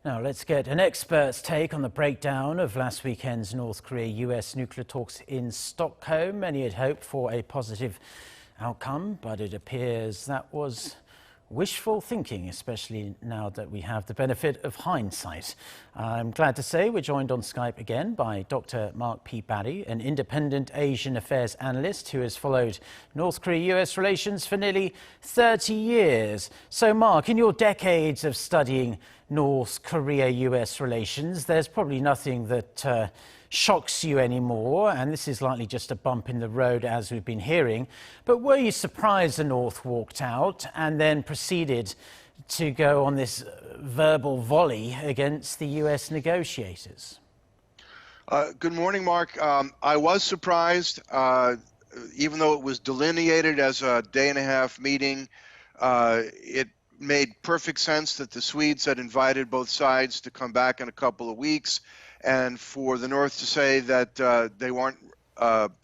Now let's get an expert's take on the breakdown of last weekend's North Korea-U.S. nuclear talks in Stockholm. Many had hoped for a positive outcome, but it appears that was wishful thinking, especially now that we have the benefit of hindsight. I'm glad to say we're joined on Skype again by Dr. Mark P. Barry, an independent Asian affairs analyst who has followed North Korea-U.S. relations for nearly 30 years. So, Mark, in your decades of studying North Korea-U.S. relations, there's probably nothing that shocks you anymore, and this is likely just a bump in the road as we've been hearing. But were you surprised the North walked out and then proceeded to go on this verbal volley against the U.S. negotiators? Good morning, Mark. I was surprised, even though it was delineated as a day-and-a-half meeting. It made perfect sense that the Swedes had invited both sides to come back in a couple of weeks, and for the North to say that they weren't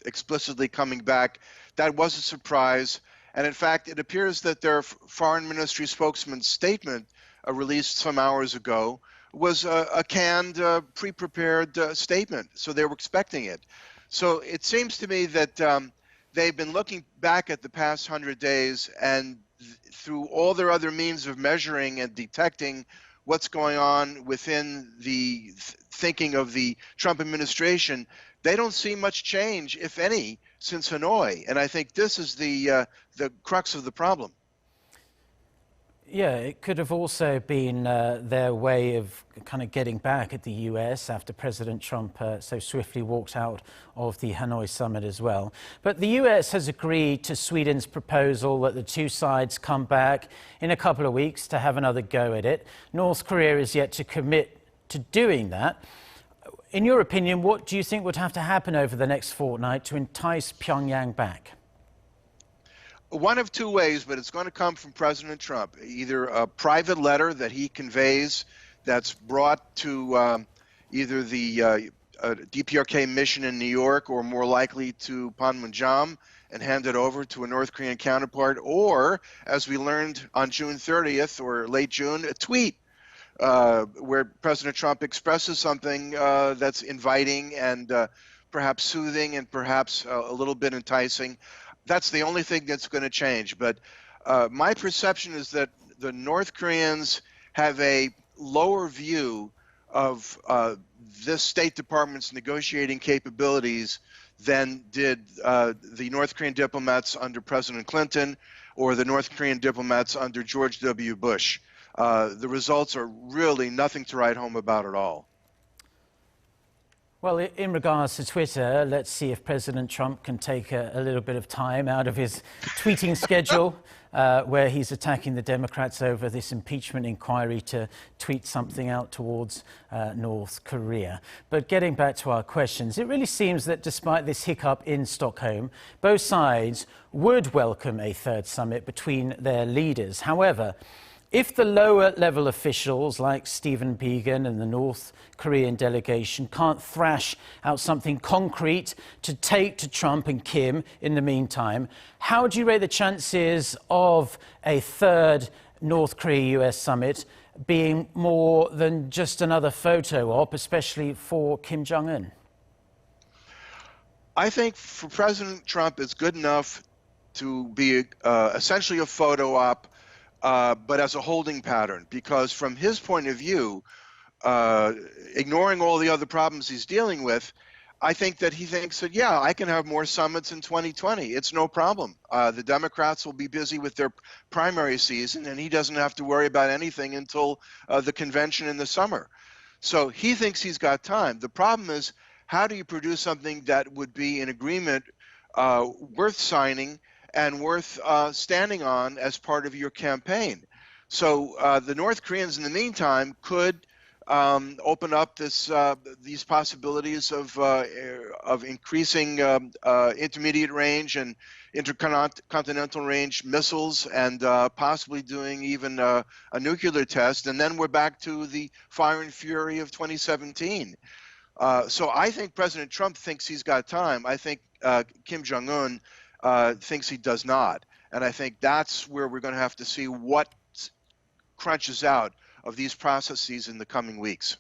explicitly coming back, that was a surprise. And in fact, it appears that their foreign ministry spokesman's statement released some hours ago was a canned, pre-prepared statement, so they were expecting it. So it seems to me that they've been looking back at the past 100 days, and through all their other means of measuring and detecting what's going on within the thinking of the Trump administration, they don't see much change, if any, since Hanoi. And I think this is the crux of the problem. Yeah, it could have also been their way of kind of getting back at the U.S. after President Trump so swiftly walked out of the Hanoi summit as well. But the U.S. has agreed to Sweden's proposal that the two sides come back in a couple of weeks to have another go at it. North Korea is yet to commit to doing that. In your opinion, what do you think would have to happen over the next fortnight to entice Pyongyang back? One of two ways, but it's going to come from President Trump. Either a private letter that he conveys that's brought to either the DPRK mission in New York, or more likely to Pyeongyang, and handed over to a North Korean counterpart, or, as we learned on June 30th or late June, a tweet where President Trump expresses something that's inviting and perhaps soothing and perhaps a little bit enticing. That's the only thing that's going to change. But my perception is that the North Koreans have a lower view of this State Department's negotiating capabilities than did the North Korean diplomats under President Clinton or the North Korean diplomats under George W. Bush. The results are really nothing to write home about at all. Well, in regards to Twitter, let's see if President Trump can take a little bit of time out of his tweeting schedule, where he's attacking the Democrats over this impeachment inquiry, to tweet something out towards North Korea. But getting back to our questions, it really seems that despite this hiccup in Stockholm, both sides would welcome a third summit between their leaders. However, if the lower-level officials like Stephen Biegun and the North Korean delegation can't thrash out something concrete to take to Trump and Kim in the meantime, how do you rate the chances of a third North Korea-U.S. summit being more than just another photo op, especially for Kim Jong-un? I think for President Trump, it's good enough to be essentially a photo op, but as a holding pattern, because from his point of view, ignoring all the other problems he's dealing with, I think that he thinks that, yeah, I can have more summits in 2020. It's no problem. The Democrats will be busy with their primary season, and he doesn't have to worry about anything until the convention in the summer. So he thinks he's got time. The problem is, how do you produce something that would be an agreement worth signing and worth standing on as part of your campaign? So the North Koreans, in the meantime, could open up these possibilities of increasing intermediate range and intercontinental range missiles, and possibly doing even a nuclear test. And then we're back to the fire and fury of 2017. So I think President Trump thinks he's got time. I think Kim Jong-un thinks he does not. And I think that's where we're going to have to see what crunches out of these processes in the coming weeks.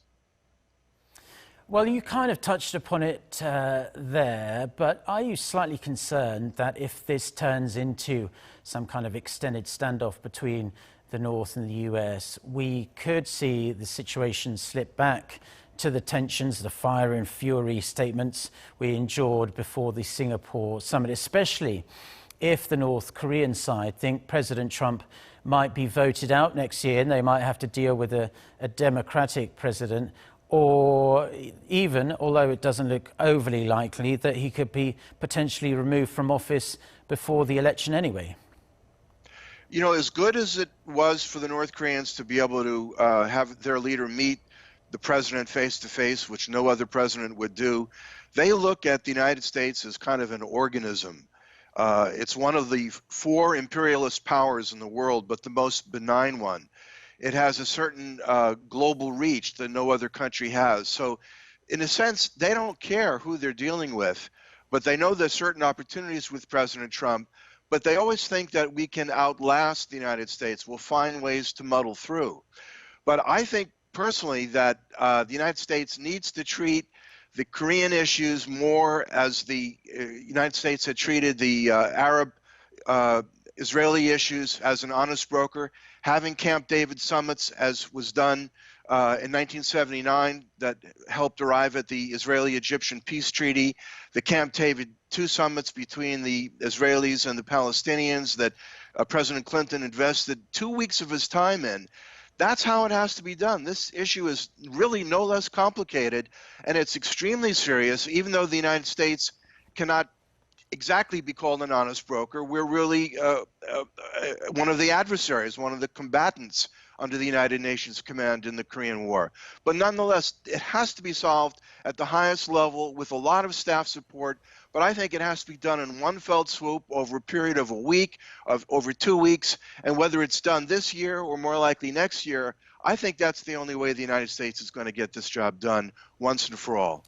Well, you kind of touched upon it there, but are you slightly concerned that if this turns into some kind of extended standoff between the North and the US, we could see the situation slip back to the tensions, the fire and fury statements we endured before the Singapore summit, especially if the North Korean side think President Trump might be voted out next year and they might have to deal with a Democratic president, or even, although it doesn't look overly likely, that he could be potentially removed from office before the election anyway? You know, as good as it was for the North Koreans to be able to have their leader meet the president face to face, which no other president would do, they look at the United States as kind of an organism. It's one of the four imperialist powers in the world, but the most benign one. It has a certain global reach that no other country has. So in a sense, they don't care who they're dealing with, but they know there's certain opportunities with President Trump, but they always think that we can outlast the United States. We'll find ways to muddle through. But I think personally that the United States needs to treat the Korean issues more as the United States had treated the Arab Israeli issues as an honest broker, having Camp David summits as was done in 1979 that helped arrive at the Israeli-Egyptian peace treaty, the Camp David II summits between the Israelis and the Palestinians that President Clinton invested 2 weeks of his time in. That's how it has to be done. This issue is really no less complicated, and it's extremely serious, even though the United States cannot exactly be called an honest broker. We're really one of the adversaries, one of the combatants under the United Nations command in the Korean War. But nonetheless, it has to be solved at the highest level with a lot of staff support. But I think it has to be done in one fell swoop over a period of a week, of over 2 weeks. And whether it's done this year or more likely next year, I think that's the only way the United States is going to get this job done once and for all.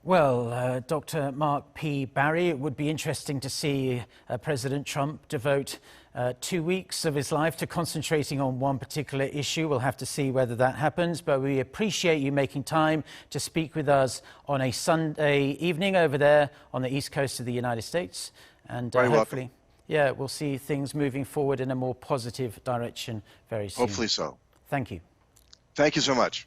Well, Dr. Mark P. Barry, it would be interesting to see President Trump devote 2 weeks of his life to concentrating on one particular issue. We'll have to see whether that happens, but we appreciate you making time to speak with us on a Sunday evening over there on the East Coast of the United States. And hopefully, yeah, we'll see things moving forward in a more positive direction very soon. Hopefully so. Thank you. Thank you so much.